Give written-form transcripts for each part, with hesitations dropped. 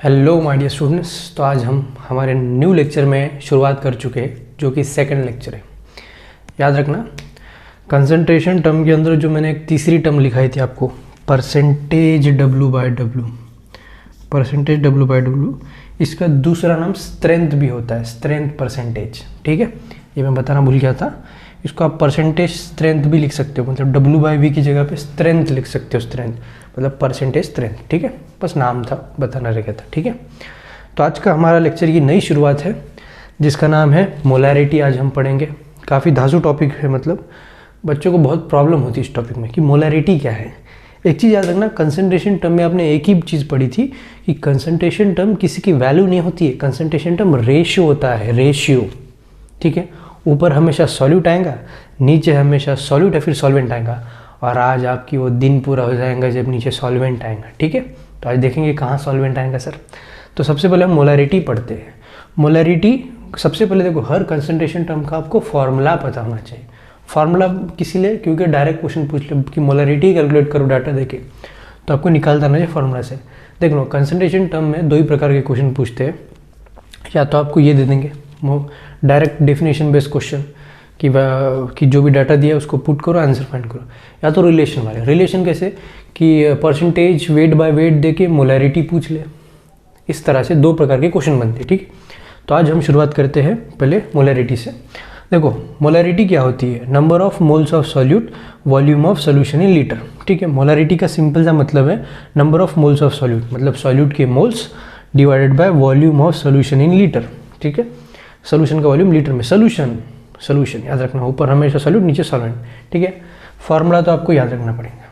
Hello my dear students. तो आज हम हमारे न्यू लेक्चर में शुरुआत कर चुके हैं जो कि सेकंड लेक्चर है। याद रखना कंसंट्रेशन टर्म के अंदर जो मैंने एक तीसरी टर्म लिखाई थी आपको, परसेंटेज W/W, परसेंटेज W/W, इसका दूसरा नाम स्ट्रेंथ भी होता है, स्ट्रेंथ परसेंटेज। ठीक है, ये मैं बताना भूल गया था। इसको आप परसेंटेज स्ट्रेंथ भी लिख सकते हो, मतलब W/V की जगह पे स्ट्रेंथ लिख सकते हो, स्ट्रेंथ मतलब परसेंटेज स्ट्रेंथ। ठीक है, बस नाम था, बताना रह गया था। ठीक है, तो आज का हमारा लेक्चर की नई शुरुआत है जिसका नाम है मोलैरिटी। आज हम पढ़ेंगे, काफ़ी धांसू टॉपिक है, मतलब बच्चों को बहुत प्रॉब्लम होती है इस टॉपिक में कि मोलैरिटी क्या है। एक चीज़ याद रखना, कंसंट्रेशन टर्म में आपने एक ही चीज़ पढ़ी थी कि कंसंट्रेशन टर्म किसी की वैल्यू नहीं होती है, कंसंट्रेशन टर्म रेशियो होता है, रेशियो। ठीक है, ऊपर हमेशा सॉल्यूट आएगा, नीचे हमेशा सॉल्यूट या फिर सॉल्वेंट आएगा, और आज आपकी वो दिन पूरा हो जाएगा जब नीचे सॉल्वेंट आएगा। ठीक है, तो आज देखेंगे कहाँ सॉल्वेंट आएगा सर। तो सबसे पहले हम मोलैरिटी पढ़ते हैं। मोलैरिटी सबसे पहले देखो, हर कंसंट्रेशन टर्म का आपको फॉर्मूला पता होना चाहिए। फार्मूला किसी लिए, क्योंकि डायरेक्ट क्वेश्चन पूछ ले कि मोलैरिटी कैलकुलेट करो डाटा देके, तो आपको निकालता ना चाहिए फार्मूला से। देख लो, कंसंट्रेशन टर्म में दो ही प्रकार के क्वेश्चन पूछते हैं। या तो आपको ये दे देंगे डायरेक्ट डेफिनेशन बेस्ड क्वेश्चन कि जो भी डाटा दिया है उसको पुट करो, आंसर फाइंड करो, या तो रिलेशन वाले। रिलेशन कैसे कि परसेंटेज वेट बाय वेट देके मोलैरिटी पूछ ले, इस तरह से दो प्रकार के क्वेश्चन बनते हैं। ठीक, तो आज हम शुरुआत करते हैं पहले मोलैरिटी से। देखो, मोलैरिटी क्या होती है? Number of moles of solute volume of solution in litre. ठीक है, मोलैरिटी का सिंपल सा मतलब है number of moles of solute, मतलब सॉल्यूट के moles divided by volume of solution in litre. ठीक है, सोल्यूशन का वॉल्यूम लीटर में, सोल्यूशन याद रखना, ऊपर हमेशा सॉल्यूट नीचे सॉल्वेंट। ठीक है, फार्मूला तो आपको याद रखना पड़ेगा।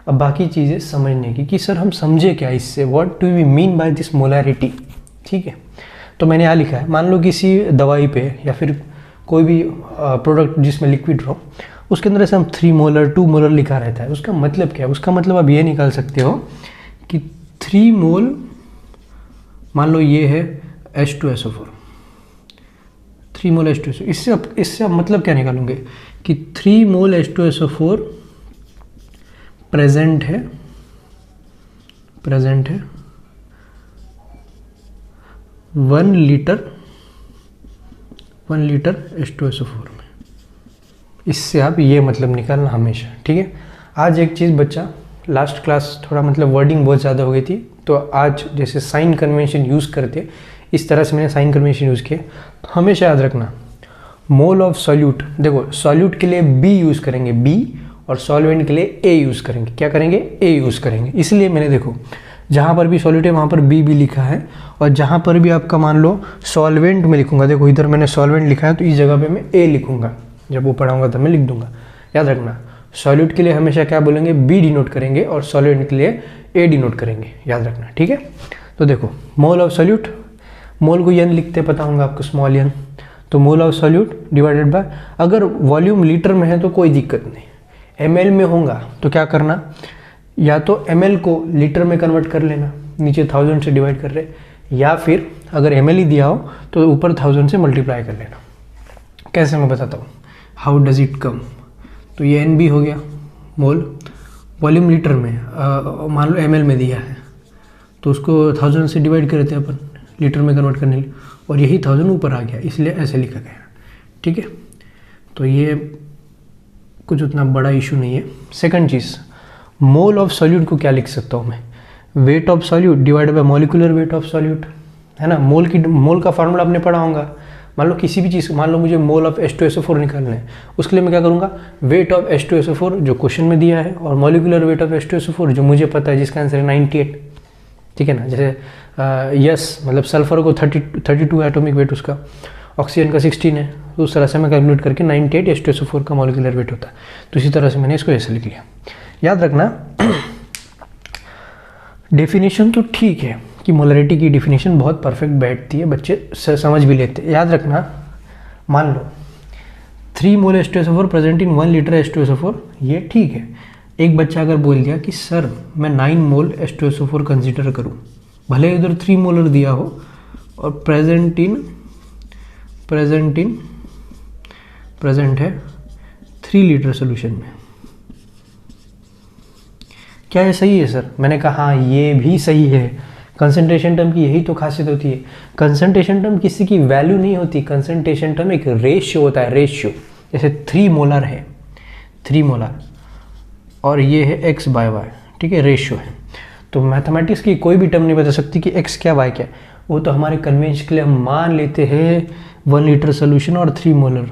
अब बाकी चीज़ें समझने की कि सर हम समझे क्या इससे, what do we mean by this molarity. ठीक है, तो मैंने यहाँ लिखा है, मान लो किसी दवाई पे या फिर कोई भी प्रोडक्ट जिसमें लिक्विड हो, उसके अंदर ऐसे हम 3 मोलर 2 मोलर लिखा रहता है। उसका मतलब क्या है? उसका मतलब आप ये निकाल सकते हो कि 3 मोल, मान लो ये है H2SO4, 3 मोल H2SO, इससे आप मतलब क्या निकालोगे कि 3 मोल H2SO4 प्रेजेंट है 1 लीटर H2SO4 में। इससे आप ये मतलब निकालना हमेशा। ठीक है, आज एक चीज़ बच्चा, लास्ट क्लास थोड़ा मतलब वर्डिंग बहुत ज़्यादा हो गई थी, तो आज जैसे साइन कन्वेंशन यूज़ करते, इस तरह से मैंने साइन कन्वेंशन यूज़ किया। तो हमेशा याद रखना, मोल ऑफ सॉल्यूट, देखो सॉल्यूट के लिए B यूज़ करेंगे, B, और सॉल्वेंट के लिए A यूज़ करेंगे। क्या करेंगे? A यूज़ करेंगे। इसलिए मैंने देखो, जहाँ पर भी सॉल्यूट है वहाँ पर B भी लिखा है, और जहाँ पर भी आपका मान लो सॉल्वेंट में लिखूंगा, देखो इधर मैंने सॉल्वेंट लिखा है तो इस जगह पे मैं A लिखूंगा, जब वो पढ़ाऊंगा तब मैं लिख दूंगा। याद रखना, सॉल्यूट के लिए हमेशा क्या बोलेंगे? B डिनोट करेंगे, और सॉल्वेंट के लिए A डिनोट करेंगे। याद रखना, ठीक है। तो देखो, मोल ऑफ सॉल्यूट, मोल को n लिखते पता होगा आपको, स्मॉल n, तो mole of solute divided by, अगर वॉल्यूम लीटर में है तो कोई दिक्कत नहीं, ml में होगा तो क्या करना, या तो ml को लीटर में कन्वर्ट कर लेना, नीचे 1000 से डिवाइड कर रहे, या फिर अगर ml ही दिया हो तो ऊपर 1000 से मल्टीप्लाई कर लेना। कैसे मैं बताता हूँ, हाउ डज इट कम। तो ये NB हो गया मोल, वॉल्यूम लीटर में, मान लो ml में दिया है तो उसको 1000 से डिवाइड करते हैं अपन लीटर में कन्वर्ट करने के लिए, और यही 1000 ऊपर आ गया, इसलिए ऐसे लिखा गया। ठीक है, तो ये कुछ उतना बड़ा इशू नहीं है। Second cheese, mole of solute को क्या लिख सकता हूँ मैं? Wait of solute divided by molecular weight of solute, है ना। मोल का फार्मूला आपने पढ़ा होगा। मान लो किसी भी चीज़, मान लो मुझे मोल ऑफ H2SO4 निकालना है, उसके लिए मैं क्या करूँगा? वेट ऑफ H2SO4 जो क्वेश्चन में दिया है, और मॉलिक्यूलर वेट ऑफ H2SO4 जो मुझे पता है, जिसका आंसर है 98। ठीक है ना, जैसे यस मतलब सल्फर को 32 एटॉमिक वेट उसका, ऑक्सीजन का 16 है, तो उस तरह से मैं कैलकुलेट करके 98 H2SO4 का मॉलिक्यूलर वेट होता है। तो इसी तरह से मैंने इसको ऐसे लिख लिया। याद रखना, डेफिनेशन तो ठीक है कि मोलैरिटी की डेफिनेशन बहुत परफेक्ट बैठती है, बच्चे समझ भी लेते हैं। याद रखना, मान लो 3 मोल H2SO4 present in 1 litre H2SO4, ये ठीक है। एक बच्चा अगर बोल दिया कि सर मैं 9 मोल H2SO4 कंसिडर करूं, भले इधर 3 मोलर दिया हो और प्रेजेंट है 3 लीटर सोल्यूशन में, क्या ये सही है सर? मैंने कहा हाँ, ये भी सही है, कंसंट्रेशन टर्म की यही तो खासियत होती है। कंसंट्रेशन टर्म किसी की वैल्यू नहीं होती, कंसंट्रेशन टर्म एक रेशियो होता है, रेशियो। जैसे 3 मोलर है, 3 मोलर, और ये है x/y, ठीक है, रेशियो है। तो मैथमेटिक्स की कोई भी टर्म नहीं बता सकती कि x क्या y क्या, वो तो हमारे कन्वेंशन के लिए हम मान लेते हैं 1 लीटर सोल्यूशन और 3 मोलर,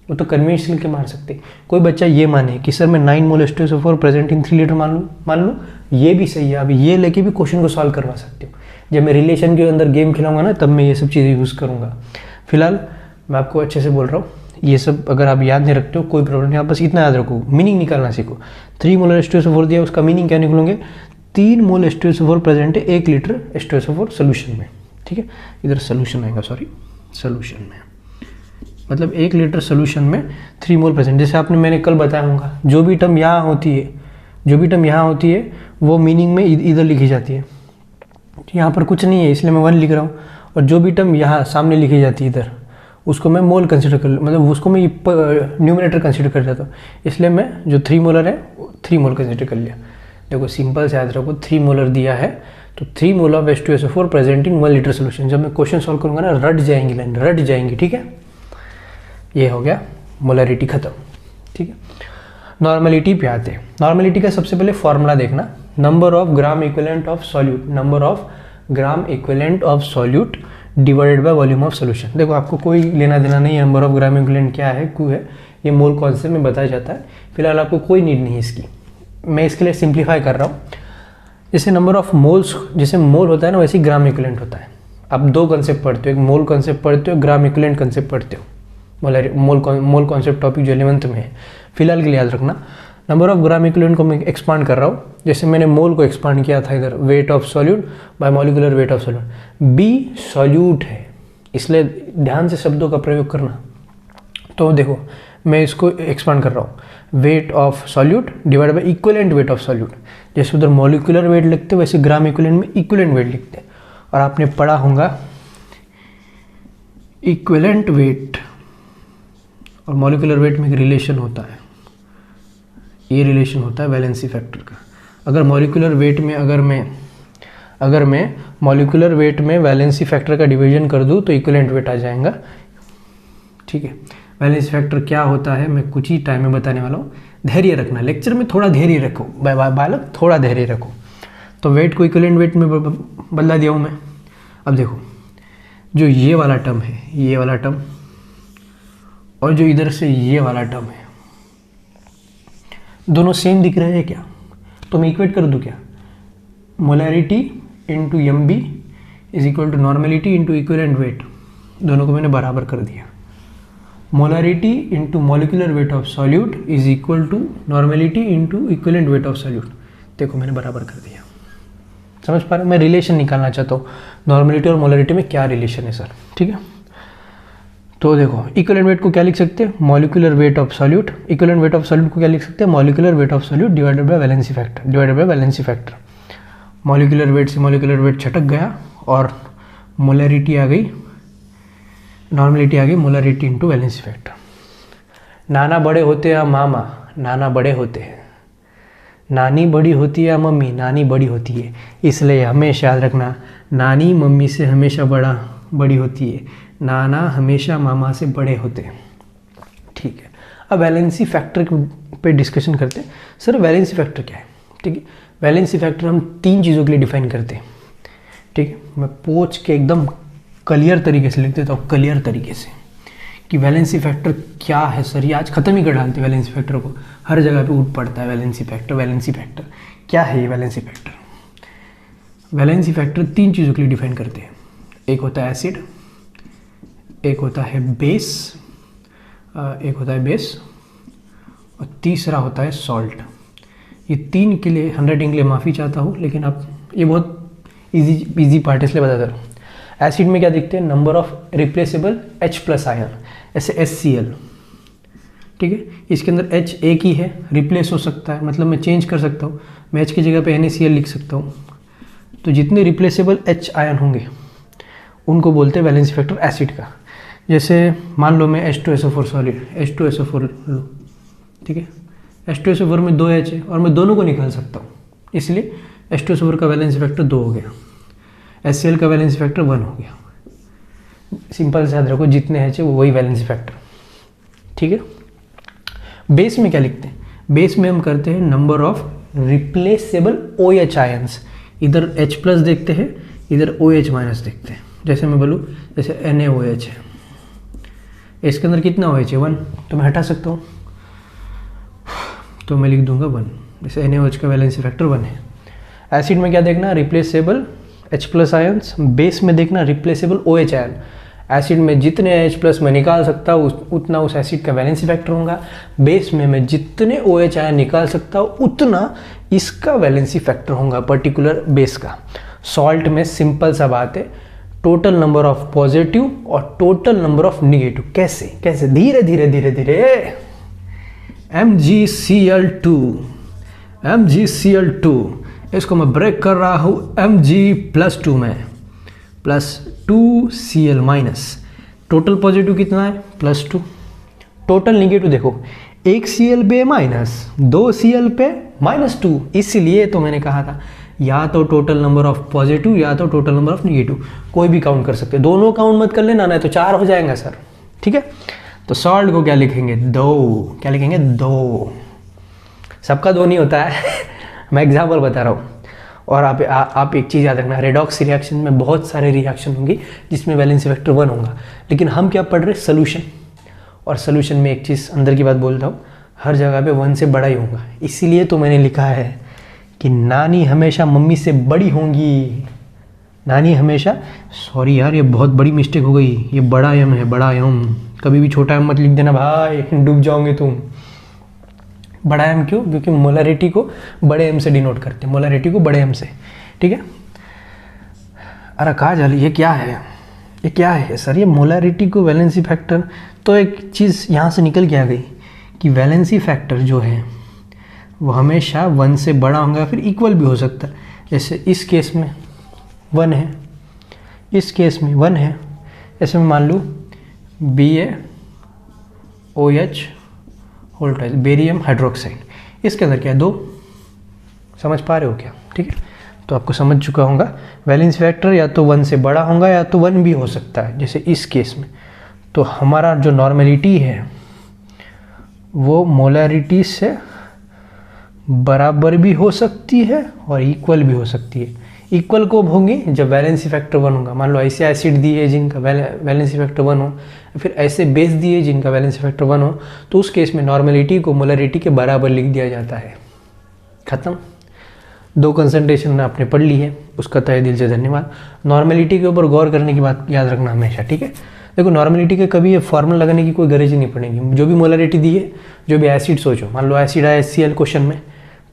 वो तो कन्वेंशन के मार सकते। कोई बच्चा ये माने कि सर मैं 9 मोल H2SO4 प्रेजेंट इन 3 लीटर मान लूँ, ये भी सही है। अभी ये लेके भी क्वेश्चन को सॉल्व करवा सकते हो। जब मैं रिलेशन के अंदर गेम खिलाऊंगा ना, तब मैं ये सब चीज़ें यूज़ करूँगा। फिलहाल मैं आपको अच्छे से बोल रहा हूँ, ये सब अगर आप याद नहीं रखते हो कोई प्रॉब्लम नहीं, आप बस इतना याद रखो, मीनिंग निकालना सीखो। 3 मोलर H2SO4 दिया, उसका मीनिंग क्या निकलोगे, 3 मोल H2SO4 प्रेजेंट है 1 लीटर H2SO4 सोल्यूशन में, ठीक है। इधर सोल्यूशन आएगा, सॉरी, सोल्यूशन में, मतलब 1 लीटर सोल्यूशन में 3 मोल प्रेजेंट। जैसे आपने मैंने कल बताया होगा, जो भी टर्म यहाँ होती है, जो भी टर्म यहाँ होती है वो मीनिंग में इधर लिखी जाती है। यहाँ पर कुछ नहीं है इसलिए मैं 1 लिख रहा हूँ, और जो भी टर्म यहाँ सामने लिखी जाती है इधर, उसको मैं मोल कंसिडर कर, मतलब उसको मैं न्यूमिनेटर कंसिडर कर जाता हूँ, इसलिए मैं जो 3 मोलर है 3 मोल कंसिडर कर लिया। देखो सिंपल से याद रखो, 3 मोलर दिया है तो 3 mole of H2SO4 present in 1 litre solution. जब मैं क्वेश्चन सॉल्व करूँगा ना, रट जाएंगी लाइन, रट जाएंगी, ठीक है। ये हो गया मोलरिटी खत्म, ठीक है। नॉर्मलिटी पे आते हैं। नॉर्मलिटी का सबसे पहले फॉर्मूला देखना, number of gram equivalent of solute, number of gram equivalent of solute divided by volume of solution. देखो आपको कोई लेना देना नहीं है नंबर ऑफ ग्राम इक्विवेलेंट क्या है, क्यों है, ये मोल कॉन्सेप्ट में बताया जाता है। फिलहाल आपको कोई नीड नहीं है इसकी, मैं इसके लिए सिंप्लीफाई कर रहा हूँ। जैसे नंबर ऑफ मोल्स, जैसे मोल होता है ना, वैसे ग्राम इक्विवेलेंट होता है। आप 2 कॉन्सेप्ट पढ़ते हो, एक मोल कॉन्सेप्ट पढ़ते हो, ग्राम इक्विवेलेंट कॉन्सेप्ट पढ़ते हो। मोल कॉन्सेप्ट टॉपिक जो 11th में है। फिलहाल के लिए याद रखना, नंबर ऑफ ग्राम इक्विवेलेंट को मैं एक्सपांड कर रहा हूँ। जैसे मैंने मोल को एक्सपांड किया था इधर, weight of solute by molecular weight of solute, B solute है, इसलिए ध्यान से शब्दों का प्रयोग करना। तो देखो मैं इसको एक्सपांड कर रहा हूँ, wait of solute divide by equivalent weight of solute. जैसे उधर मॉलिक्यूलर वेट लिखते हैं, वैसे ग्राम इक्विवेलेंट में इक्विवेलेंट वेट लिखते हैं। और आपने पढ़ा होगा इक्विवेलेंट वेट और मॉलिक्यूलर वेट में एक रिलेशन होता है, ये रिलेशन होता है वैलेंसी फैक्टर का। अगर मॉलिक्यूलर वेट में अगर मैं मॉलिक्यूलर वेट में वैलेंसी फैक्टर का डिवीजन कर दूं तो इक्विवेलेंट वेट आ जाएगा, ठीक है। वैलेंसी फैक्टर क्या होता है मैं कुछ ही टाइम में बताने वाला हूँ, धैर्य रखना, लेक्चर में थोड़ा धैर्य रखो बालक, थोड़ा धैर्य रखो। तो वेट को इक्विवेलेंट वेट में बदला दिया हूँ मैं। अब देखो जो ये वाला टर्म है, ये वाला टर्म, और जो इधर से ये वाला टर्म है, दोनों सेम दिख रहे हैं क्या, तो मैं इक्वेट कर दूं क्या, molarity into M B is equal to normality into equivalent weight, दोनों को मैंने बराबर कर दिया। Molarity into molecular weight of solute is equal to normality into equivalent weight of solute, देखो मैंने बराबर कर दिया। समझ पा रहे, मैं रिलेशन निकालना चाहता हूँ नॉर्मेलिटी और मोलरिटी में क्या रिलेशन है सर, ठीक है। तो देखो इक्विवेलेंट वेट को क्या लिख सकते हैं, molecular weight of solute, equivalent weight of solute को क्या लिख सकते हैं, molecular weight of solute divided by valency factor, divided by valency factor. Molecular weight से मॉलिक्यूलर वेट छटक गया और मोलरिटी आ गई, नॉर्मलिटी आ गई, मोलरिटी इंटू वैलेंसी फैक्टर। नाना बड़े होते हैं मामा, नाना बड़े होते हैं, नानी बड़ी होती है मम्मी, नानी बड़ी होती है, इसलिए हमेशा याद रखना, नानी मम्मी से हमेशा बड़ी होती है, नाना हमेशा मामा से बड़े होते हैं, ठीक है। अब वैलेंसी फैक्टर पे डिस्कशन करते हैं। सर वैलेंसी फैक्टर क्या है, ठीक है। वैलेंसी फैक्टर हम 3 चीज़ों के लिए डिफाइन करते हैं, ठीक है। मैं पोच के एकदम क्लियर तरीके से लिख देता हूँ, क्लियर तरीके से कि वैलेंसी फैक्टर क्या है सर, ये आज ख़त्म ही कर डालते हैं वैलेंसी फैक्टर को, हर जगह पे उठ पड़ता है वैलेंसी फैक्टर। वैलेंसी फैक्टर क्या है ये वैलेंसी फैक्टर, वैलेंसी फैक्टर 3 चीज़ों के लिए डिफाइन करते हैं, एक होता है एसिड, एक होता है बेस, और तीसरा होता है सॉल्ट। ये 3 के लिए हैंडराइटिंग के लिए माफ़ी चाहता हूँ, लेकिन आप ये बहुत इजी पार्ट इसलिए बता दे रहा हूँ। एसिड में क्या दिखते हैं, number of replaceable H+ ion, ऐसे HCl, ठीक है। इसके अंदर H एक ही है, रिप्लेस हो सकता है, मतलब मैं चेंज कर सकता हूँ, मैं H की जगह पे NaCl लिख सकता हूँ। तो जितने रिप्लेसेबल H आयन होंगे उनको बोलते हैं वैलेंसी फैक्टर एसिड का। जैसे मान लो मैं H2SO4 सॉलिड, H2SO4 लो, ठीक है। H2SO4 में 2 H है और मैं दोनों को निकाल सकता हूँ, इसलिए H2SO4 का वैलेंसी फैक्टर 2 हो गया। HCl का वैलेंसी फैक्टर 1 हो गया। सिंपल से याद रखो, जितने एच है वही वैलेंसी फैक्टर, ठीक है। बेस में क्या लिखते हैं? बेस में हम करते हैं number of replaceable OH ions. इधर H+ देखते हैं, इधर OH- देखते हैं। जैसे मैं बोलूँ, जैसे NaOH है, इसके अंदर कितना OH है? 1, तो मैं हटा सकता हूँ, तो मैं लिख दूंगा 1। जैसे NaOH का वैलेंसी फैक्टर 1 है। एसिड में क्या देखना? Replaceable H+ ions. बेस में देखना रिप्लेसेबल OH आयन। एसिड में जितने H+ मैं निकाल सकता हूँ उतना उस एसिड का वैलेंसी फैक्टर होगा। बेस में मैं जितने OH आयन निकाल सकता हूँ उतना इसका वैलेंसी फैक्टर होगा, पर्टिकुलर बेस का। सॉल्ट में सिंपल सा बात है, टोटल नंबर ऑफ पॉजिटिव और टोटल नंबर ऑफ निगेटिव। कैसे कैसे? धीरे धीरे धीरे धीरे। MgCl2 इसको मैं ब्रेक कर रहा हूँ Mg+2 में, +2Cl-। टोटल पॉजिटिव कितना है? +2। टोटल निगेटिव देखो, 1 Cl पे -, 2 Cl पे -2। इसलिए तो मैंने कहा था या तो टोटल नंबर ऑफ पॉजिटिव या तो टोटल नंबर ऑफ निगेटिव, कोई भी काउंट कर सकते हैं। दोनों काउंट मत कर लेना, नहीं तो 4 हो जाएगा सर, ठीक है। तो सॉल्ट को क्या लिखेंगे? 2। क्या लिखेंगे? 2। सबका 2 नहीं होता है मैं एग्जाम्पल बता रहा हूँ। और आप एक चीज़ याद रखना, रेडॉक्स रिएक्शन में बहुत सारे रिएक्शन होंगी जिसमें वैलेंसी फैक्टर 1 होगा, लेकिन हम क्या पढ़ रहे? सोल्यूशन। और सोल्यूशन में एक चीज़ अंदर की बात बोलता हूँ, हर जगह पे 1 से बड़ा ही होगा। इसीलिए तो मैंने लिखा है कि नानी हमेशा मम्मी से बड़ी होंगी। नानी हमेशा, सॉरी यार ये बहुत बड़ी मिस्टेक हो गई, ये बड़ा एम है, बड़ा एम। कभी भी छोटा एम मत लिख देना भाई, डूब जाओगे तुम। बड़ा एम क्यों? क्योंकि मोलरिटी को बड़े एम से डिनोट करते हैं, मोलरिटी को बड़े एम से, ठीक है। अरे कहा जा, ये क्या है? ये क्या है सर? ये मोलरिटी को वैलेंसी फैक्टर। तो एक चीज़ यहाँ से निकल के आ गई कि वैलेंसी फैक्टर जो है वो हमेशा 1 से बड़ा होगा, फिर इक्वल भी हो सकता है। जैसे इस केस में 1 है, इस केस में 1 है। ऐसे में मान लूँ BaOH होल्टाइल, बेरियम हाइड्रोक्साइड, इसके अंदर क्या है? 2। समझ पा रहे हो क्या? ठीक है, तो आपको समझ चुका होगा वैलेंसी फैक्टर या तो 1 से बड़ा होगा या तो 1 भी हो सकता है। जैसे इस केस में तो हमारा जो नॉर्मेलिटी है वो मोलरिटी से बराबर भी हो सकती है और इक्वल भी हो सकती है। इक्वल कब होगी? जब वैलेंसी फैक्टर 1 होगा। मान लो ऐसे एसिड दिए जिनका वैलेंसी फैक्टर 1 हो, फिर ऐसे बेस दिए जिनका वैलेंसी फैक्टर 1 हो, तो उस केस में नॉर्मेलिटी को मोलरिटी के बराबर लिख दिया जाता है। खत्म। 2 कंसंट्रेशन आपने पढ़ ली है, उसका तहे दिल से धन्यवाद। नॉर्मेलिटी के ऊपर गौर करने की बात याद रखना हमेशा, ठीक है। देखो नॉर्मेलिटी के कभी ये फॉर्मूला लगाने की कोई गरज ही नहीं पड़ेगी। जो भी मोलरिटी दी है, जो भी एसिड सोचो, मान लो एसिड आया HCl क्वेश्चन में,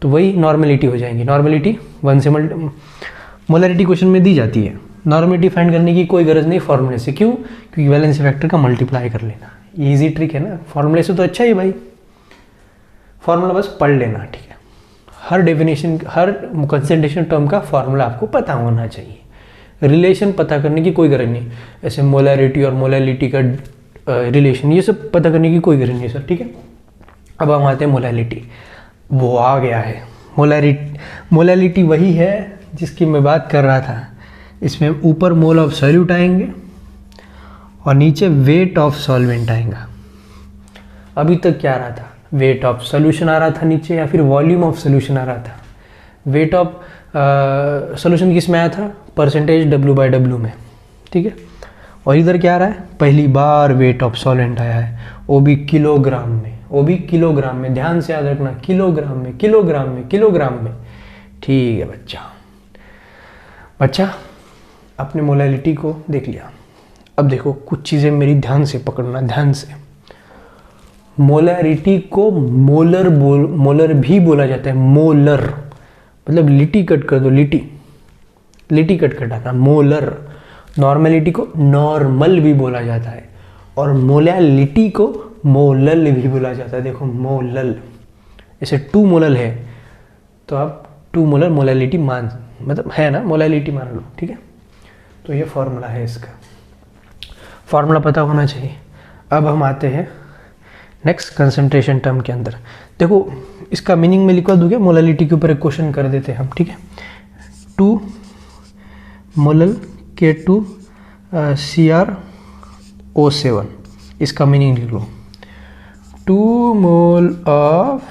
तो वही नॉर्मेलिटी हो जाएंगी। नॉर्मेलिटी 1 से मोलरिटी क्वेश्चन में दी जाती है। नॉर्मेलिटी फाइंड करने की कोई गरज नहीं फॉर्मूले से। क्यों? क्योंकि वैलेंसी फैक्टर का मल्टीप्लाई कर लेना, ये ईजी ट्रिक है ना। फॉर्मूले से तो अच्छा ही भाई, फॉर्मूला बस पढ़ लेना, ठीक है। हर डेफिनेशन, हर कंसंट्रेशन टर्म का फॉर्मूला आपको पता होना चाहिए। रिलेशन पता करने की कोई गरज नहीं, ऐसे मोलरिटी और मोलैलिटी का रिलेशन, ये सब पता करने की कोई गरज नहीं सर, ठीक है। अब हम आते हैं मोलैलिटी, वो आ गया है। मोलैलिटी वही है जिसकी मैं बात कर रहा था। इसमें ऊपर मोल ऑफ सॉल्यूट आएंगे और नीचे वेट ऑफ सॉल्वेंट आएगा। अभी तक क्या आ रहा था? वेट ऑफ सॉल्यूशन आ रहा था नीचे, या फिर वॉल्यूम ऑफ सॉल्यूशन आ रहा था। वेट ऑफ सॉल्यूशन किस में आया था? परसेंटेज W/W में, ठीक है। और इधर क्या आ रहा है? पहली बार वेट ऑफ सॉल्वेंट आया है, वो भी किलोग्राम में, वो भी किलोग्राम में। ध्यान से याद रखना, किलोग्राम में, किलोग्राम में, किलोग्राम में, ठीक है बच्चा अपने मोलैलिटी को देख लिया। अब देखो कुछ चीज़ें मेरी ध्यान से पकड़ना, ध्यान से। मोलैरिटी को मोलर भी बोला जाता है। मोलर मतलब लिटी कट कर दो, लिटी कट कर डालना, मोलर। नॉर्मेलिटी को नॉर्मल भी बोला जाता है और मोलैलिटी को मोलल भी बोला जाता है। देखो मोलल, जैसे 2 मोलल है तो आप 2 मोलर मोलैलिटी मतलब है ना, मोलैलिटी मान लो, ठीक है। तो ये फॉर्मूला है, इसका फॉर्मूला पता होना चाहिए। अब हम आते हैं नेक्स्ट कंसंट्रेशन टर्म के अंदर। देखो इसका मीनिंग में लिखवा दूंगा, मोलैलिटी के ऊपर एक क्वेश्चन कर देते हैं हम, ठीक है। 2 मोलल K2CrO7, इसका मीनिंग लिख लो। 2 mole of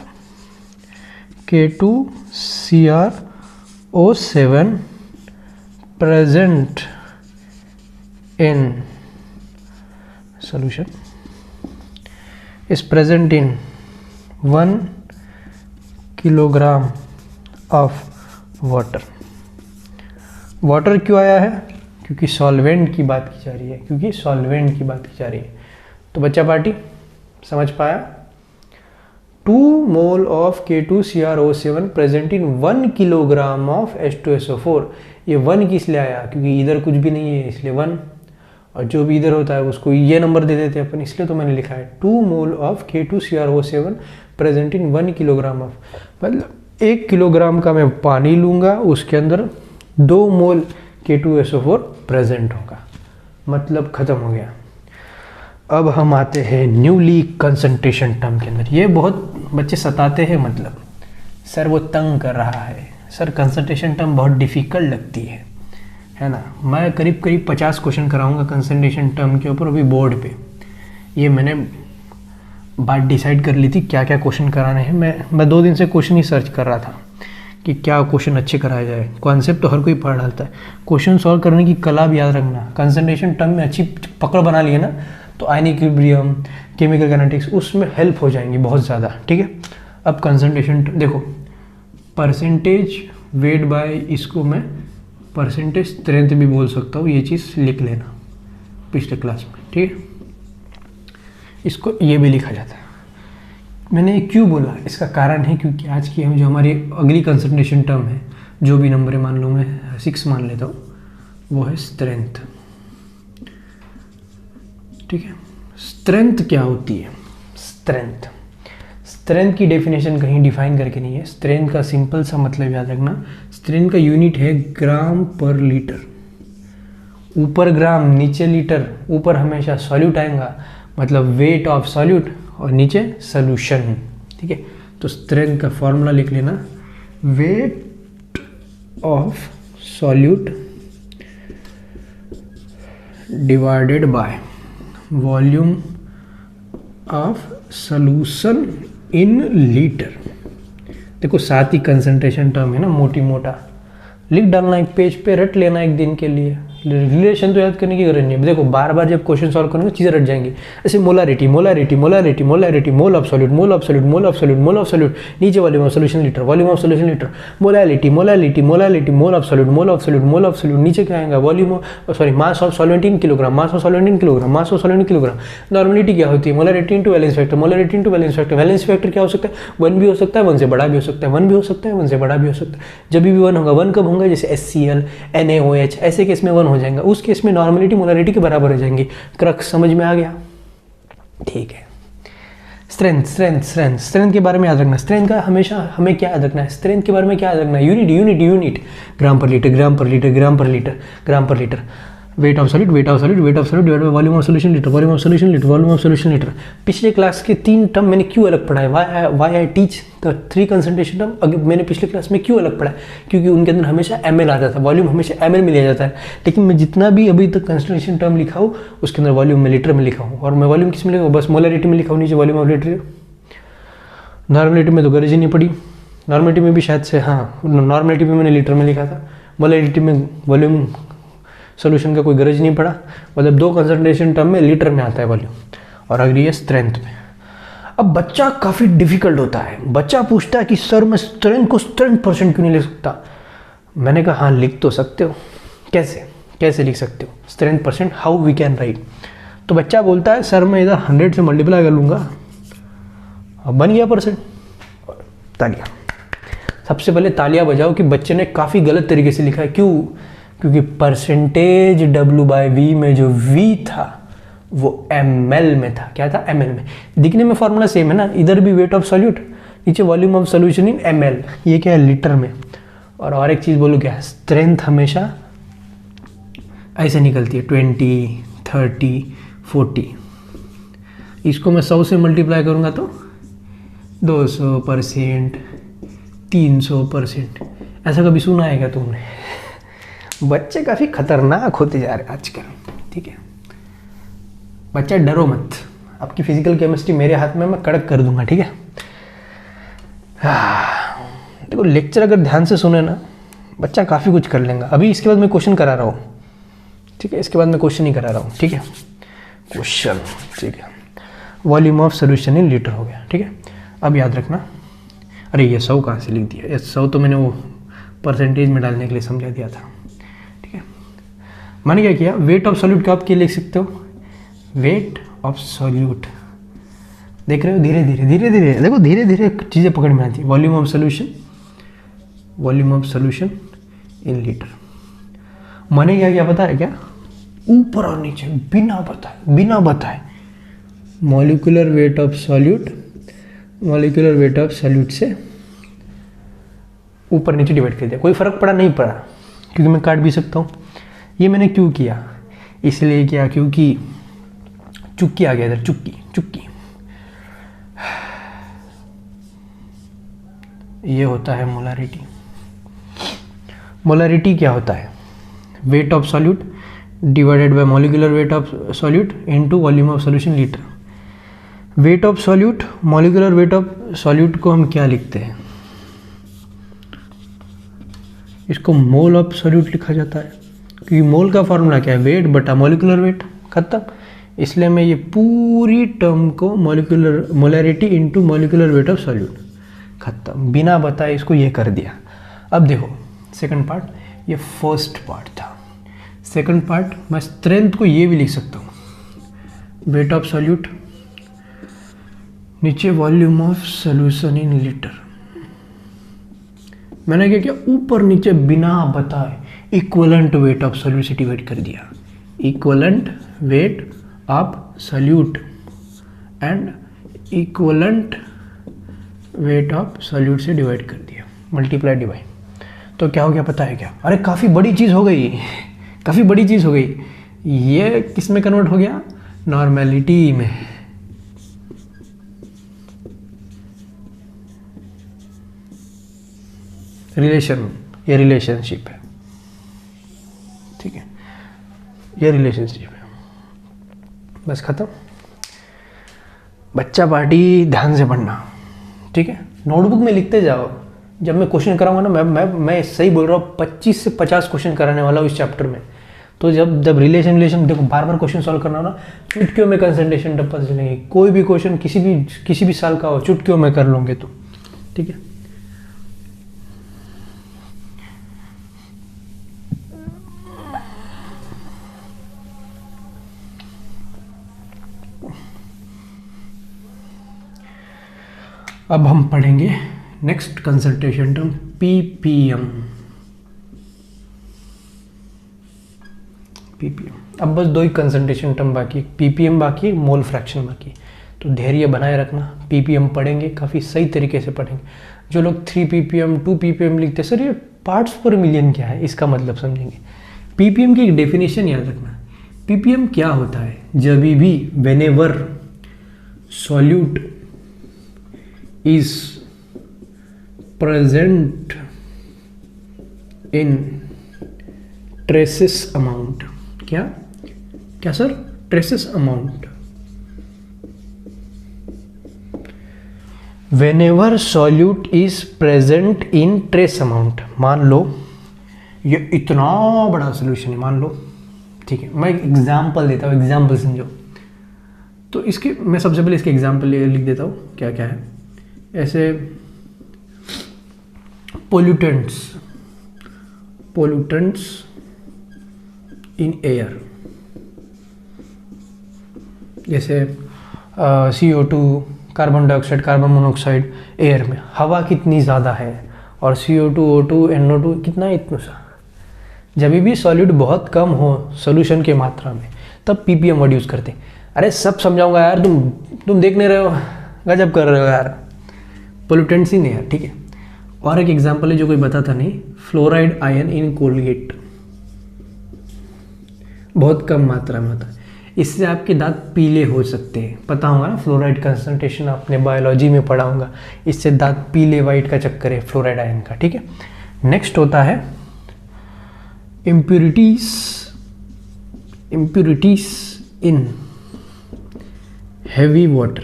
K2CrO7 present in solution is present in 1 kilogram of water. Water क्यों आया है? क्योंकि सॉल्वेंट की बात की जा रही है, तो बच्चा पार्टी समझ पाया? 2 mole of K2CrO7 present in 1 kilogram of H2SO4। ये 1 किस लिए आया? क्योंकि इधर कुछ भी नहीं है इसलिए 1, और जो भी इधर होता है उसको ये नंबर दे देते हैं अपन, इसलिए तो मैंने लिखा है 2 mole of K2CrO7 present in 1 kilogram of, मतलब 1 किलोग्राम का मैं पानी लूँगा, उसके अंदर 2 मोल K2SO4 प्रेजेंट होगा, मतलब ख़त्म हो गया। अब हम आते हैं न्यूली कंसंट्रेशन टर्म के अंदर। ये बहुत बच्चे सताते हैं, मतलब सर वो तंग कर रहा है, सर कंसंट्रेशन टर्म बहुत डिफ़िकल्ट लगती है ना। मैं करीब 50 क्वेश्चन कराऊंगा कंसंट्रेशन टर्म के ऊपर अभी बोर्ड पे। ये मैंने बात डिसाइड कर ली थी क्या क्या क्वेश्चन कराने हैं। मैं 2 दिन से क्वेश्चन ही सर्च कर रहा था कि क्या क्वेश्चन अच्छे कराया जाए। कॉन्सेप्ट तो हर कोई पढ़ डालता है, क्वेश्चन सॉल्व करने की कला भी याद रखना। कंसंट्रेशन टर्म में अच्छी पकड़ बना लिए ना तो आयनिक इक्विलिब्रियम, केमिकल काइनेटिक्स उसमें हेल्प हो जाएंगी बहुत ज़्यादा, ठीक है। अब कंसंट्रेशन देखो, परसेंटेज वेट बाय, इसको मैं परसेंटेज स्ट्रेंथ भी बोल सकता हूँ, ये चीज़ लिख लेना पिछले क्लास में, ठीक है। इसको ये भी लिखा जाता है। मैंने क्यों बोला, इसका कारण है क्योंकि आज की जो हमारी अगली कंसंट्रेशन टर्म है, जो भी नंबर मान लो मैं 6 मान लेता हूँ, वो है स्ट्रेंथ, ठीक है। स्ट्रेंथ क्या होती है? स्ट्रेंथ की डेफिनेशन कहीं डिफाइन करके नहीं है। स्ट्रेंथ का सिंपल सा मतलब याद रखना, स्ट्रेंथ का यूनिट है ग्राम पर लीटर। ऊपर ग्राम नीचे लीटर, ऊपर हमेशा सॉल्यूट आएगा मतलब वेट ऑफ सॉल्यूट, और नीचे सोल्यूशन, ठीक है। तो स्ट्रेंथ का फॉर्मूला लिख लेना, wait of solute divided by volume of solution in litre. देखो साथ ही कंसंट्रेशन टर्म है ना, मोटा लिख डालना एक पेज पे, रट लेना एक दिन के लिए। रिलेशन तो याद करने की जरूरत नहीं है। देखो बार बार जब क्वेश्चन सॉल्व करोगे चीज़ें रट जाएंगी। ऐसे मोलारिटी, मोल ऑफ सॉल्यूट, नीचे volume of solution litre, molality, mole of solute, नीचे क्या आएगा, mass of solvent in kilogram, normality क्या होती है, molarity into valence factor, valence factor क्या हो सकता है, 1 भी हो सकता है, 1 से बड़ा भी हो सकता है, 1 से बड़ा भी हो सकता है। जब भी 1 होगा, 1 कब होगा, जैसे HCl, NaOH, ऐसे केस में 1 हो जाएगा, उस केस में नॉर्मलिटी मोलारिटी के बराबर हो जाएंगी। क्रक्स समझ में आ गया, ठीक है। स्ट्रेंथ के बारे में याद रखना। स्ट्रेंथ का हमेशा हमें क्या याद रखना है, स्ट्रेंथ के बारे में क्या याद रखना है, यूनिट, ग्राम पर litre, wait of solute divided by volume of solution litre. पिछले क्लास के 3 टर्म मैंने क्यों अलग पढ़ा है, why I teach the 3 concentration term. अगर मैंने पिछले क्लास में क्यों अलग पढ़ा है, क्योंकि उनके अंदर हमेशा ml आता था, वॉल्यूम हमेशा ml में लिया जाता है। लेकिन मैं जितना भी अभी तक कंसंट्रेशन टर्म लिखा हूँ उसके अंदर वॉल्यूम में लीटर में लिखा हूँ, और मैं वॉल्यूम किस में लिखा हूँ, बस मोलरिटी में लिखा हूँ, नीचे वॉल्यूम ऑफ लीटर। नॉर्मलिटी में तो गरज ही नहीं पड़ी, नॉर्मलिटी में भी शायद से, हाँ नॉर्मलिटी में मैंने लीटर में लिखा था, मोलरिटी में वॉल्यूम सोल्यूशन का कोई गरज नहीं पड़ा, मतलब 2 कंसंट्रेशन टर्म में लीटर में आता है वॉल्यूम, और अगली है स्ट्रेंथ में। अब बच्चा काफ़ी डिफिकल्ट होता है, बच्चा पूछता है कि सर मैं स्ट्रेंथ को स्ट्रेंथ परसेंट क्यों नहीं लिख सकता। मैंने कहा हाँ लिख तो सकते हो, कैसे लिख सकते हो strength percent, how we can write. तो बच्चा बोलता है सर मैं इधर 100 से मल्टीप्लाई कर लूँगा, अब बन गया परसेंट। तालियां, सबसे पहले तालियां बजाओ कि बच्चे ने काफ़ी गलत तरीके से लिखा है। क्यों? क्योंकि परसेंटेज W/V में जो V था वो ml में था। क्या था? ml में। दिखने में फॉर्मूला सेम है ना, इधर भी वेट ऑफ सॉल्यूट, नीचे volume of solution in ml, ये क्या है लीटर में। और एक चीज़ बोलो क्या, स्ट्रेंथ हमेशा ऐसे निकलती है 20, 30, 40। इसको मैं 100 से मल्टीप्लाई करूँगा तो 200%, 300%। ऐसा कभी सुना है क्या तुमने? बच्चे काफ़ी खतरनाक होते जा रहे हैं आजकल, ठीक है। बच्चा डरो मत, आपकी फिजिकल केमिस्ट्री मेरे हाथ में, मैं कड़क कर दूंगा, ठीक है। देखो लेक्चर अगर ध्यान से सुने ना, बच्चा काफ़ी कुछ कर लेगा। अभी इसके बाद मैं क्वेश्चन करा रहा हूँ, ठीक है। इसके बाद मैं क्वेश्चन ही करा रहा हूँ, ठीक है। क्वेश्चन, ठीक है। Volume of solution in litre हो गया, ठीक है। अब याद रखना, अरे ये 100 कहाँ से लिख दिया? ये 100 तो मैंने वो परसेंटेज में डालने के लिए समझा दिया था, ठीक है। मैंने क्या किया, वेट ऑफ सॉल्यूट का आप क्या लिख सकते हो? वेट ऑफ सॉल्यूट, देख रहे हो, धीरे धीरे धीरे धीरे देखो, धीरे धीरे चीज़ें पकड़ में आती है। Volume of solution, volume of solution in litre. मैंने क्या क्या पता है क्या? ऊपर और नीचे बिना बताए molecular weight of solute, molecular weight of solute से ऊपर नीचे डिवाइड कर दिया। कोई फर्क पड़ा नहीं पड़ा, क्योंकि मैं काट भी सकता हूँ। ये मैंने क्यों किया? इसलिए किया क्योंकि चुक्की आ गया इधर, चुक्की। ये होता है मोलारिटी। मोलारिटी क्या होता है? Wait of solute divided by molecular weight of solute into volume of solution litre. Wait of solute, molecular weight of solute को हम क्या लिखते हैं? इसको मोल ऑफ सॉल्यूट लिखा जाता है, क्योंकि मोल का फॉर्मूला क्या है? वेट बटा मॉलिक्यूलर वेट, खत्म। इसलिए मैं ये पूरी टर्म को molecular molarity into molecular weight of solute, खत्म। बिना बताए इसको ये कर दिया। अब देखो सेकंड पार्ट, ये फर्स्ट पार्ट था। सेकंड पार्ट मैं स्ट्रेंथ को ये भी लिख सकता हूँ, वेट ऑफ सॉल्यूट नीचे volume of solution in litre. मैंने क्या किया, ऊपर नीचे बिना बताए इक्वलेंट वेट ऑफ सॉल्यूट से डिवाइड कर दिया। Equivalent weight of solute and equivalent weight of solute से डिवाइड कर दिया, मल्टीप्लाई डिवाइड। तो क्या हो गया पता है क्या? अरे काफ़ी बड़ी चीज़ हो गई, काफ़ी बड़ी चीज़ हो गई। ये किस में कन्वर्ट हो गया? नॉर्मेलिटी में। रिलेशन, ये रिलेशनशिप है, ठीक है। ये रिलेशनशिप है, बस खत्म। बच्चा पार्टी ध्यान से पढ़ना, ठीक है। नोटबुक में लिखते जाओ। जब मैं क्वेश्चन कराऊंगा ना, मैं सही बोल रहा हूँ, 25 से 50 क्वेश्चन कराने वाला हूँ इस चैप्टर में। तो जब रिलेशन देखो, बार बार क्वेश्चन सॉल्व करना हो ना, चुटकियों में कंसंट्रेशन टप्पा चलेंगे। कोई भी क्वेश्चन किसी भी साल का हो, चुटकियों में कर लोगे तो, ठीक है। अब हम पढ़ेंगे नेक्स्ट कंसंट्रेशन टर्म, पीपीएम। अब बस 2 ही कंसंट्रेशन टर्म बाकी, पीपीएम बाकी, मोल फ्रैक्शन बाकी। तो धैर्य बनाए रखना, पीपीएम पढ़ेंगे, काफ़ी सही तरीके से पढ़ेंगे। जो लोग 3 ppm 2 ppm लिखते हैं, सर ये पार्ट्स पर मिलियन क्या है, इसका मतलब समझेंगे। पीपीएम की एक डेफिनेशन याद रखना। पीपीएम क्या होता है? जब भी whenever solute is present in traces amount, क्या sir? traces amount। whenever solute is present in trace amount, मान लो ये इतना बड़ा सोल्यूशन है, मान लो, ठीक है। मैं एग्जाम्पल देता हूँ, एग्जाम्पल समझो। तो इसके मैं सबसे पहले इसके एग्जाम्पल लिख देता हूँ, क्या क्या है। ऐसे पोल्यूटेंट्स इन एयर, जैसे CO2, carbon dioxide, carbon monoxide air में। हवा कितनी ज़्यादा है और CO2, O2, NO2 कितना है? इतना सा। जब भी सॉल्यूट बहुत कम हो सोल्यूशन के मात्रा में, तब पीपीएम वर्ड यूज़ करते हैं। अरे सब समझाऊंगा यार, तुम देख नहीं रहे हो, गजब कर रहे हो यार। पोल्यूटेंट्स इन एयर, ठीक है। और एक एग्जांपल है जो कोई बताता नहीं, फ्लोराइड आयन इन कोलगेट, बहुत कम मात्रा में होता है। इससे आपके दांत पीले हो सकते हैं, पता होगा ना, फ्लोराइड कंसंट्रेशन आपने बायोलॉजी में पढ़ा होगा। इससे दांत पीले वाइट का चक्कर है फ्लोराइड आयन का, ठीक है। नेक्स्ट होता है impurities in heavy water,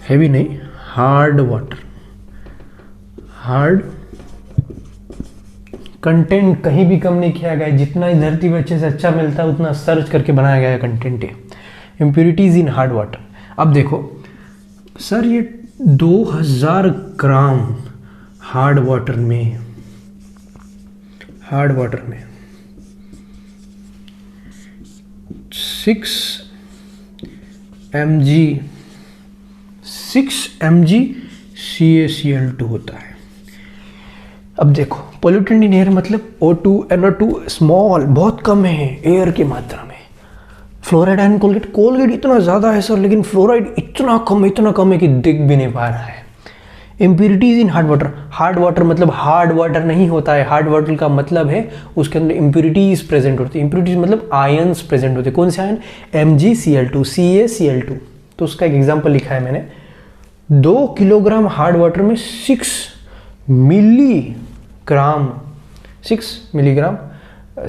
heavy नहीं, hard water, hard कंटेंट कहीं भी कम नहीं किया गया है, जितना इस धरती पे अच्छे से अच्छा मिलता है उतना सर्च करके बनाया गया है कंटेंट है। Impurities in hard water. अब देखो सर ये 2000 ग्राम हार्ड वाटर में 6 mg CaCl2 होता है। अब देखो पोल्यूटेंट इन एयर मतलब O2 NO2 स्मॉल, बहुत कम है एयर की मात्रा में। फ्लोराइड एंड कोलगेट इतना ज़्यादा है सर, लेकिन फ्लोराइड इतना कम है कि दिख भी नहीं पा रहा है। इम्प्योरिटीज इन हार्ड वाटर मतलब हार्ड वाटर नहीं होता है। हार्ड वाटर का मतलब है उसके अंदर इम्प्योरिटीज प्रेजेंट होती है। इम्प्योरिटीज मतलब आयंस प्रेजेंट होते हैं। कौन से आयन? MgCl2 CaCl2। तो उसका एक एग्जाम्पल लिखा है मैंने। 2 किलोग्राम हार्ड वाटर में 6 मिलीग्राम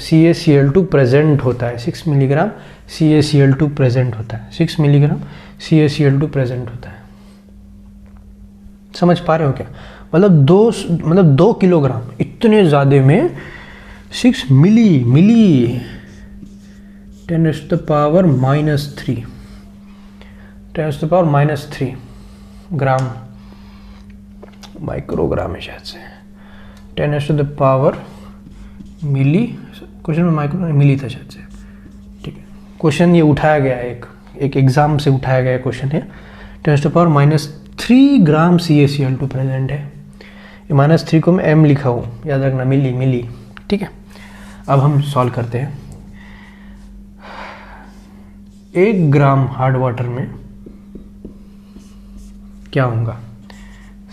CaCl2 प्रेजेंट होता है। 6 मिलीग्राम CaCl2 प्रेजेंट होता है। 6 मिलीग्राम CaCl2 प्रेजेंट होता है। समझ पा रहे हो क्या? मतलब 2 किलोग्राम इतने ज़्यादा में 6 मिली 10⁻³ ग्राम, माइक्रोग्राम है शायद से, 10⁻⁻, मिली, क्वेश्चन में माइक्रो मिली था शायद से, ठीक है। क्वेश्चन ये उठाया गया है, एक एग्जाम से उठाया गया क्वेश्चन है। 10⁻³ ग्राम CaCl2 प्रेजेंट है। ये -3 को मैं m लिखा हूँ, याद रखना, मिली, ठीक है। अब हम सॉल्व करते हैं। 1 ग्राम हार्ड वाटर में क्या होगा?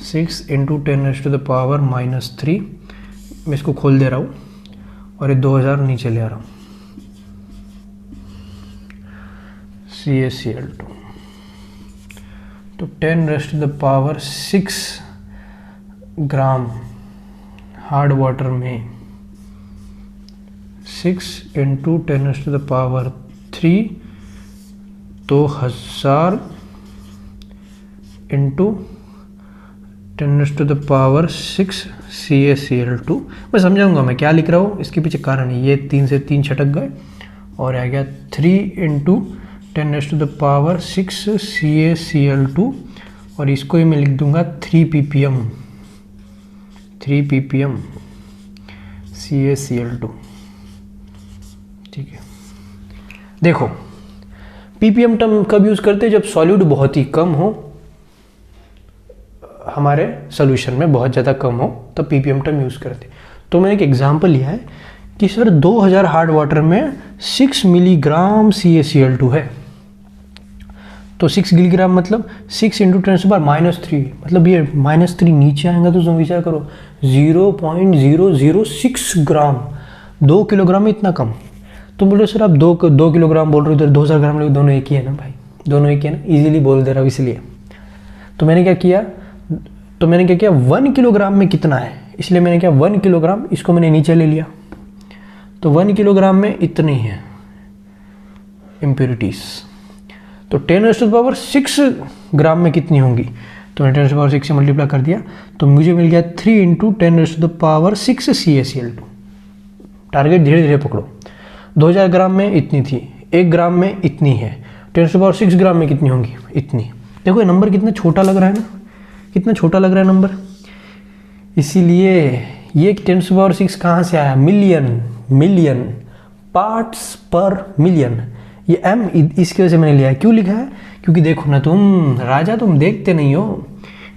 6 × 10⁻³ मैं इसको खोल दे रहा हूँ और ये 2000 नीचे ले आ रहा हूँ। CaCl2 तो 10⁻⁶ ग्राम हार्ड वाटर में 6 × 10⁻³ 2000 × 10⁻⁶ CaCl2। मैं समझाऊंगा मैं क्या लिख रहा हूँ, इसके पीछे कारण है। ये 3 से 3 छटक गए और आ गया 3 × 10⁻⁶ CaCl2 और इसको ही मैं लिख दूंगा 3 ppm CaCl2, ठीक है। देखो ppm टर्म कब यूज़ करते हैं? जब सॉल्यूट बहुत ही कम हो, हमारे सोल्यूशन में बहुत ज़्यादा कम हो, तब ppm टर्म यूज़ करते। तो मैंने एक एग्जांपल लिया है कि सर 2000 हार्ड वाटर में 6 मिलीग्राम CaCl2 है। तो 6 मिलीग्राम मतलब 6 × 10⁻³ मतलब ये -3 नीचे आएगा तो तुम विचार करो 0.006 ग्राम। 2 किलोग्राम में इतना कम। तुम बोल रहे हो सर आप 2 किलोग्राम बोल रहे हो, इधर 2000 ग्राम लोग, दोनों एक ही है ना भाई, दोनों एक ही है ना, इजीली बोल दे रहा हूँ इसलिए। तो मैंने क्या किया 1 किलोग्राम में कितना है, इसलिए मैंने क्या 1 किलोग्राम, इसको मैंने नीचे ले लिया। तो 1 किलोग्राम में इतनी है इम्प्योरिटीज। तो 10⁻⁶ ग्राम में कितनी होंगी? तो मैंने 10⁻⁶ से मल्टीप्लाई कर दिया तो मुझे मिल गया 3 × 10⁻⁶ CaCl2। टारगेट धीरे धीरे पकड़ो। 2000 ग्राम में इतनी थी, 1 ग्राम में इतनी है, 10⁻⁶ ग्राम में कितनी होंगी? इतनी। देखो ये नंबर कितना छोटा लग रहा है ना, कितना छोटा लग रहा है नंबर। इसीलिए ये 10⁻⁶ कहाँ से आया? मिलियन पार्ट्स पर मिलियन। ये m इसकी वजह से मैंने लिया है। क्यों लिखा है? क्योंकि देखो ना तुम राजा, तुम देखते नहीं हो,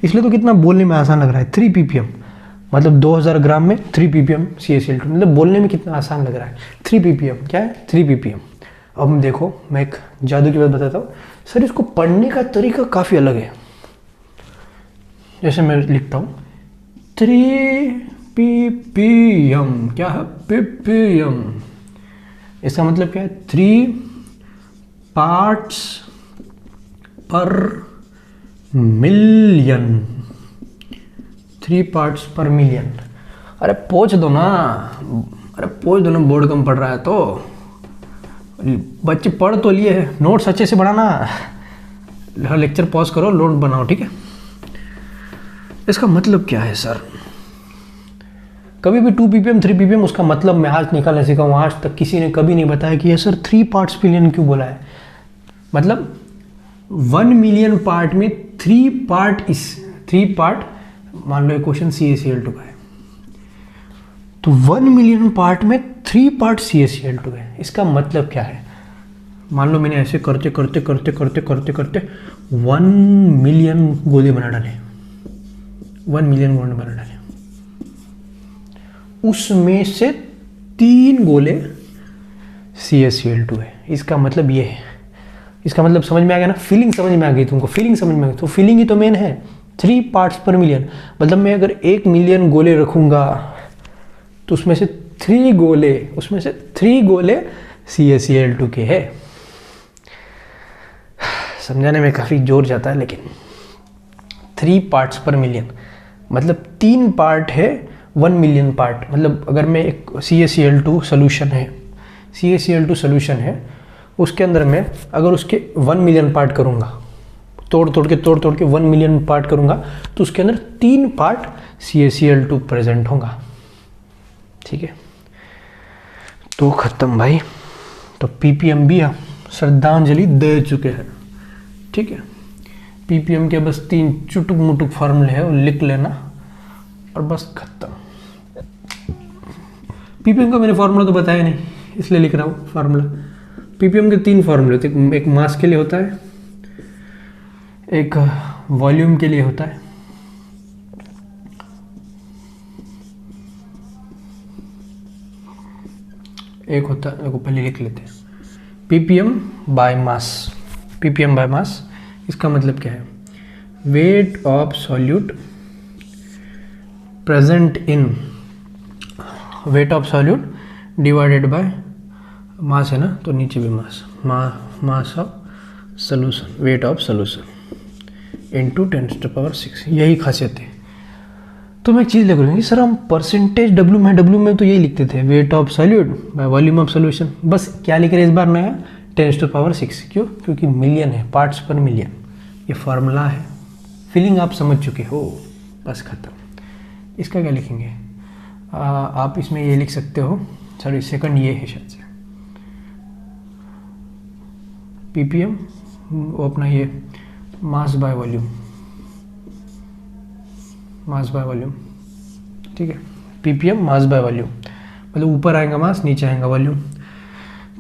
इसलिए तो कितना बोलने में आसान लग रहा है। 3 ppm मतलब 2000 ग्राम में 3 ppm CaCl2 मतलब बोलने में कितना आसान लग रहा है। 3 ppm क्या है? 3 ppm। अब हम देखो, मैं एक जादू की बात बताता हूँ सर, इसको पढ़ने का तरीका काफ़ी अलग है। जैसे मैं लिखता हूँ 3 ppm, क्या है? ppm। इसका मतलब क्या है? 3 पार्ट्स पर मिलियन। 3 पार्ट्स पर मिलियन। अरे पोंछ दो ना, बोर्ड कम पढ़ रहा है तो बच्चे पढ़ तो लिए, नोट्स अच्छे से बनाना। लेक्चर पॉज करो, नोट बनाओ, ठीक है। इसका मतलब क्या है सर? कभी भी 2 ppm 3 ppm उसका मतलब मैं आज निकालने सीखा हूँ, आज तक किसी ने कभी नहीं बताया कि ये सर 3 पार्ट्स मिलियन क्यों बोला है। मतलब 1 मिलियन पार्ट में 3 पार्ट, मान लो क्वेश्चन CaCl2 का है, तो 1 मिलियन पार्ट में 3 पार्ट CaCl2 है। इसका मतलब क्या है? मान लो मैंने ऐसे करते 1 मिलियन गोले बना डाले, 1 मिलियन गोले बना डाले, उसमें से 3 गोले CaCl2 है। इसका मतलब ये है, इसका मतलब समझ में आ गया ना? फीलिंग समझ में आ गई तुमको, फीलिंग समझ में आ गई तो फीलिंग ही तो मेन है। 3 पार्ट्स पर मिलियन, मतलब मैं अगर 1 मिलियन गोले रखूंगा तो उसमें से 3 गोले CaCl2 के है। समझाने में काफ़ी जोर जाता है, लेकिन 3 पार्ट्स पर मिलियन मतलब 3 पार्ट है 1 मिलियन पार्ट। मतलब अगर मैं एक CaCl2 सोल्यूशन है, उसके अंदर मैं अगर उसके 1 मिलियन पार्ट करूँगा, तोड़ तोड़ के 1 मिलियन पार्ट करूँगा, तो उसके अंदर 3 पार्ट CaCl2 प्रेजेंट होगा, ठीक है। तो ख़त्म भाई। तो ppm भी आप श्रद्धांजलि दे चुके हैं, ठीक है। ppm के बस 3 चुटुक मुटुक फॉर्मूले है, वो लिख लेना और बस खत्म। ppm का मैंने फार्मूला तो बताया नहीं, इसलिए लिख रहा हूँ फार्मूला। ppm के 3 फार्मूले होते हैं, एक मास के लिए होता है, एक वॉल्यूम के लिए होता है, एक होता है, देखो पहले लिख लेते हैं, ppm बाय मास। इसका मतलब क्या है? Wait of solute present in, wait of solute divided by mass है ना, तो नीचे भी mass of solution, weight of solution into 10⁻⁶। यही खासियत है। तो मैं एक चीज़ लिख रहा हूँ सर, हम परसेंटेज W में तो यही लिखते थे, wait of solute by volume of solution. बस क्या लिख रहे हैं इस बार नया? 10⁻⁶। क्यों? क्योंकि मिलियन है, पार्ट्स पर मिलियन, ये फार्मूला है। फीलिंग आप समझ चुके हो, बस खत्म। इसका क्या लिखेंगे? आप इसमें ये लिख सकते हो, सॉरी सेकंड ये है शायद से, ppm वो अपना ये मास बाय वॉल्यूम, ठीक है। ppm मास बाय वॉल्यूम, मतलब ऊपर आएगा मास, नीचे आएगा वॉल्यूम,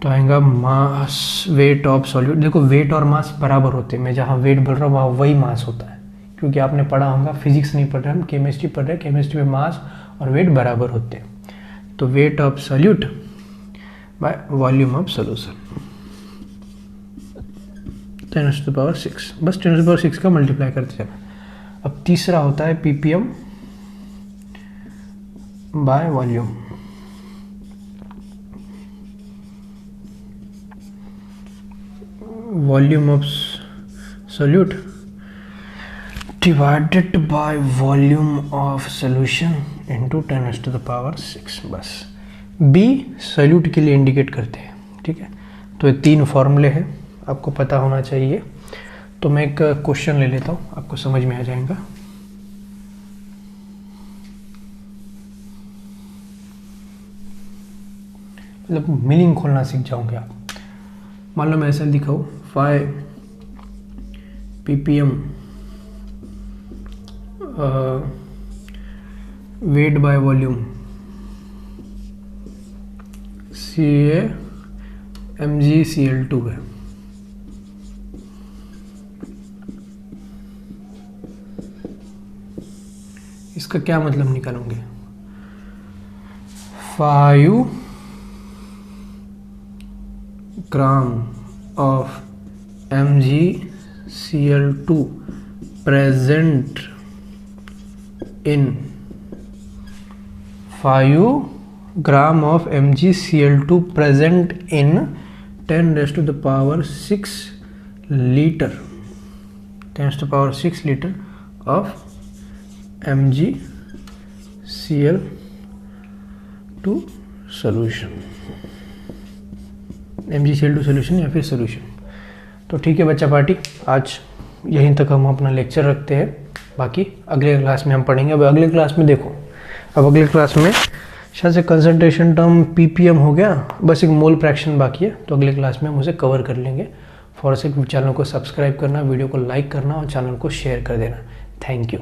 तो आएगा मास वेट ऑफ सॉल्यूट। देखो वेट और मास बराबर होते हैं, मैं जहाँ वेट बोल रहा हूँ वहाँ वही मास होता है, क्योंकि आपने पढ़ा होगा, फिजिक्स नहीं पढ़ रहे हम, केमिस्ट्री पढ़ रहे हैं। केमिस्ट्री में मास और वेट बराबर होते हैं। तो wait of solute by volume of solution 10⁻⁶, बस 10⁻⁶ का मल्टीप्लाई करते जाना। अब तीसरा होता है ppm by volume, volume of solute divided by volume of solution into 10⁻⁶। बस बी सॉल्यूट के लिए इंडिकेट करते हैं, ठीक है। तो ये 3 फॉर्मूले हैं, आपको पता होना चाहिए। तो मैं एक क्वेश्चन ले लेता हूँ, आपको समझ में आ जाएगा। मतलब मीनिंग खोलना सीख जाओगे आप। मान लो मैं ऐसा दिखाऊँ, 5 ppm weight by volume CaMgCl2 है। इसका क्या मतलब निकालोगे? 5 gram of MgCl2 present in 5 gram of MgCl2 present in 10⁻⁶ liter, 10⁻⁶ liter of MgCl2। Cl two solution, MgCl two solution या फिर सोल्यूशन। तो ठीक है बच्चा पार्टी, आज यहीं तक हम अपना लेक्चर रखते हैं, बाकी अगले क्लास में हम पढ़ेंगे। अब अगले क्लास में देखो, अब अगले क्लास में शायद से कंसंट्रेशन टर्म ppm हो गया, बस एक मोल फ्रैक्शन बाकी है, तो अगले क्लास में हम उसे कवर कर लेंगे। फॉर चैनल को सब्सक्राइब करना, वीडियो को लाइक करना और चैनल को शेयर कर देना। Thank you.